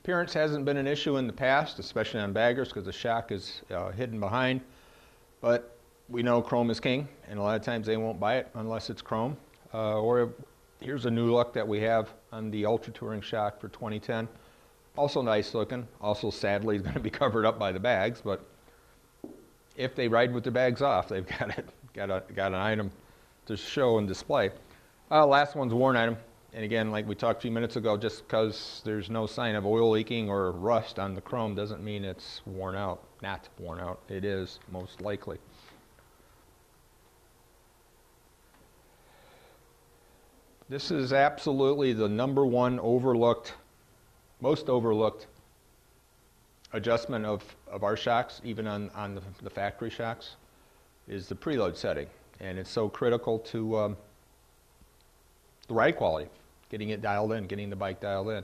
Appearance hasn't been an issue in the past, especially on baggers, because the shock is hidden behind. But we know chrome is king, and a lot of times they won't buy it unless it's chrome. Or here's a new look that we have on the Ultra Touring shock for 2010. Also nice looking. Also, sadly, is going to be covered up by the bags. But if they ride with their bags off, they've got an item to show and display. Last one's a worn item. And again, like we talked a few minutes ago, just because there's no sign of oil leaking or rust on the chrome doesn't mean it's worn out. Not worn out. It is, most likely. This is absolutely the #1 overlooked, most overlooked adjustment of our shocks, even on the factory shocks, is the preload setting. And it's so critical to the ride quality, getting it dialed in, getting the bike dialed in.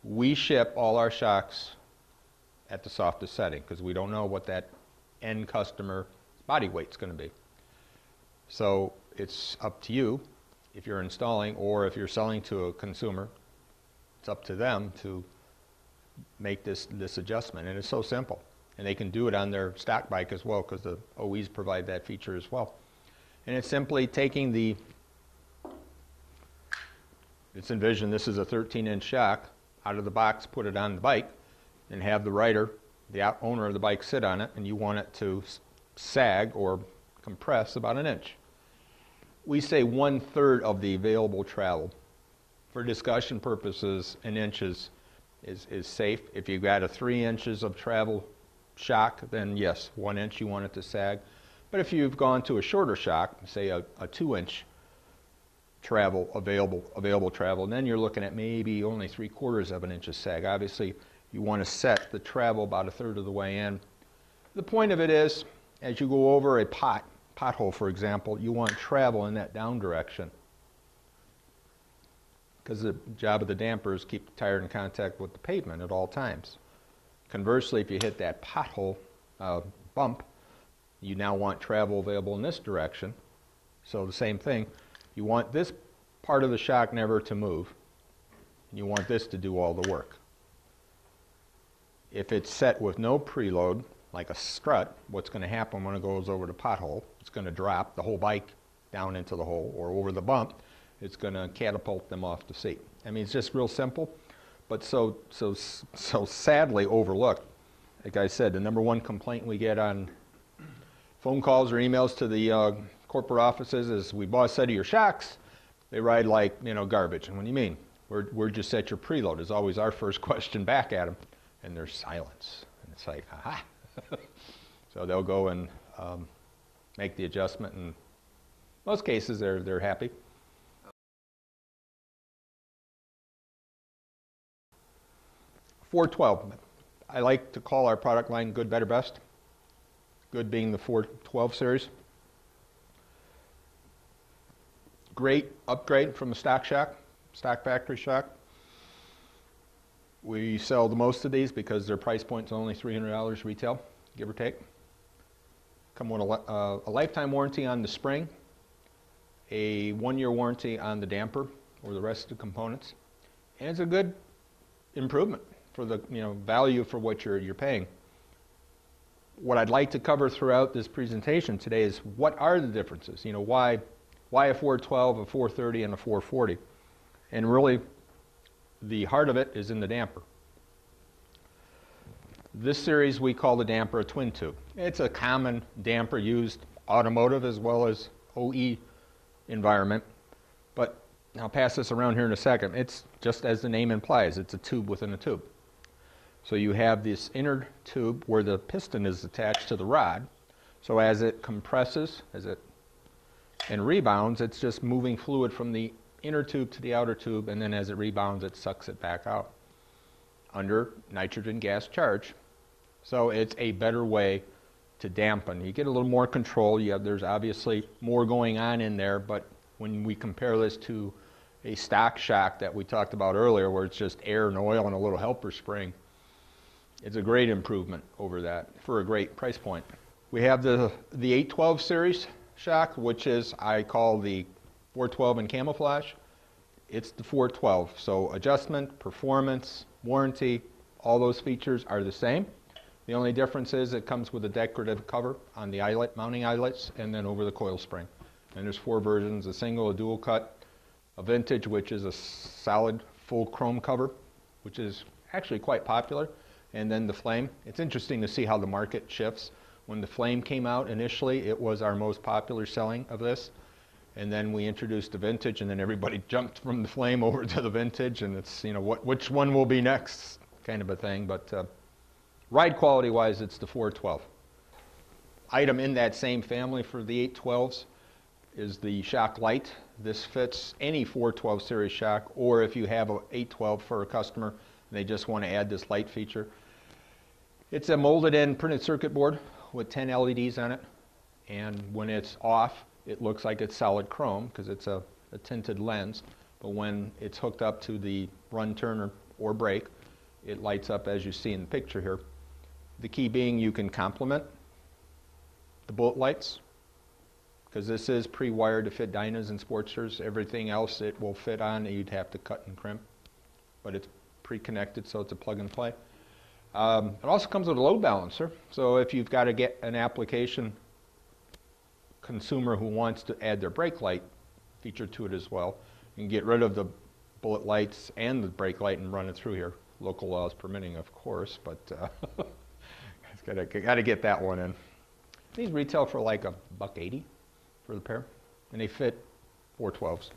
We ship all our shocks at the softest setting because we don't know what that end customer body weight's going to be. So it's up to you if you're installing or if you're selling to a consumer. It's up to them to make this adjustment, and it's so simple. And they can do it on their stock bike as well because the OEs provide that feature as well. And it's simply taking the, let's envision this is a 13-inch shock, out of the box, put it on the bike, and have the rider, the owner of the bike, sit on it, and you want it to sag or compress about an inch. We say 1/3 of the available travel. For discussion purposes, an inch is safe. If you've got a 3 inches of travel shock, then yes, 1 inch you want it to sag. But if you've gone to a shorter shock, say a 2-inch travel, available travel, then you're looking at maybe only 3/4 of an inch of sag. Obviously, you want to set the travel about 1/3 of the way in. The point of it is, as you go over a pothole, for example, you want travel in that down direction, because the job of the damper is keep the tire in contact with the pavement at all times. Conversely, if you hit that pothole bump, you now want travel available in this direction. So the same thing, you want this part of the shock never to move, and you want this to do all the work. If it's set with no preload, like a strut, what's going to happen when it goes over the pothole? It's going to drop the whole bike down into the hole, or over the bump, it's going to catapult them off the seat. I mean, it's just real simple, but so sadly overlooked. Like I said, the #1 complaint we get on phone calls or emails to the corporate offices is, we bought a set of your shocks, they ride like, garbage. And what do you mean? Where'd you set your preload is always our first question back at them, and there's silence. And it's like, aha. So they'll go and make the adjustment, and in most cases they're happy. .412. I like to call our product line Good, Better, Best. Good being the 412 series. Great upgrade from the stock shock, stock factory shock. We sell the most of these because their price point is only $300 retail, give or take. Come with a lifetime warranty on the spring, a 1-year warranty on the damper or the rest of the components, and it's a good improvement for the value for what you're paying. What I'd like to cover throughout this presentation today is what are the differences. Why a 412, a 430, and a 440, and really the heart of it is in the damper. This series we call the damper a twin tube. It's a common damper used automotive as well as OE environment, but I'll pass this around here in a second. It's just as the name implies, it's a tube within a tube. So you have this inner tube where the piston is attached to the rod. So as it compresses, and rebounds, it's just moving fluid from the inner tube to the outer tube, and then as it rebounds, it sucks it back out under nitrogen gas charge. So it's a better way to dampen. You get a little more control. There's obviously more going on in there, but when we compare this to a stock shock that we talked about earlier, where it's just air and oil and a little helper spring, it's a great improvement over that for a great price point. We have the 812 series shock, which is, I call the 412 in camouflage. it's the 412. So adjustment, performance, warranty, all those features are the same. The only difference is it comes with a decorative cover on the eyelet, mounting eyelets, and then over the coil spring. And there's 4 versions: a single, a dual cut, a vintage, which is a solid full chrome cover, which is actually quite popular, and then the flame. It's interesting to see how the market shifts. When the flame came out initially, it was our most popular selling of this, and then we introduced the vintage, and then everybody jumped from the flame over to the vintage, and it's, you know, which one will be next kind of a thing. But ride quality wise, it's the 412. Item in that same family for the 812s is the shock light. This fits any 412 series shock, or if you have a 812 for a customer and they just want to add this light feature. It's a molded in printed circuit board with 10 LEDs on it, and when it's off it looks like it's solid chrome because it's a tinted lens, but when it's hooked up to the run, turn, or brake, it lights up as you see in the picture here. The key being you can complement the bullet lights, because this is pre-wired to fit Dynas and Sportsters. Everything else it will fit on, you'd have to cut and crimp, but it's pre-connected, so it's a plug and play. It also comes with a load balancer, so if you've got to get an application consumer who wants to add their brake light feature to it as well, you can get rid of the bullet lights and the brake light and run it through here. Local laws permitting, of course, but got to get that one in. These retail for like $1.80 for the pair, and they fit 412s.